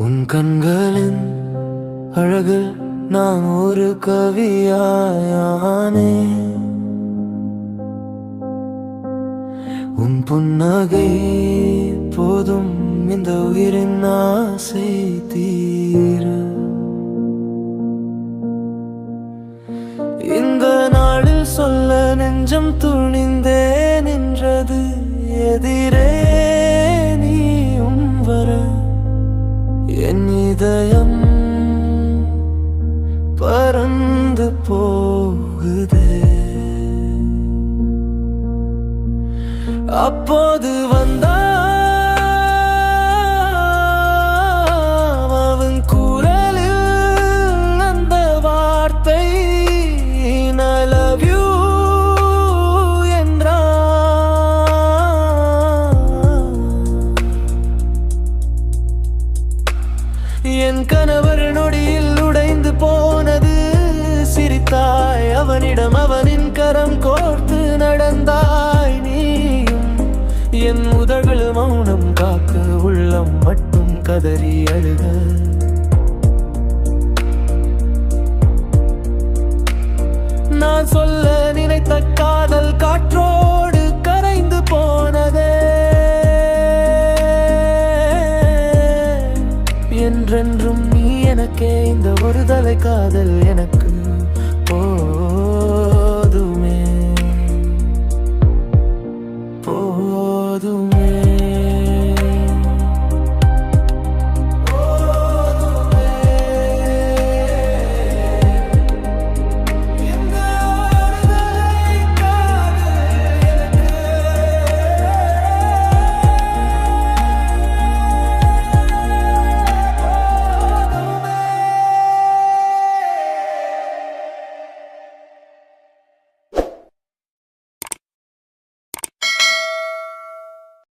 உன் கண்களின் அழகு நான் ஒரு கவியாயானே. உன் புன்னகை போதும் இந்த உயிரின் ஆசை தீர. இந்த நாளில் சொல்ல நெஞ்சம் துணிந்தே நின்றது. எதிரே நீயும் வர என் இதயம் பறந்து போகுதே. அப்போது அவன் குரலில் அந்த வார்த்தை I love you என் கணவர் நொடியில் உடைந்து போனது. சிரித்தாய் அவனிடம், அவனின் கரம் கோர்த்து நடந்தாய் நீயும். என் உதடுகள் மௌனம் காக்க, உள்ளம் மட்டும் கதறி அழுக. நான் சொல்ல நினைத்த காதல் காற்றோடு கரைந்து போனதே. என்றென்றும் நீ எனக்கே இந்த ஒரு தலை காதல்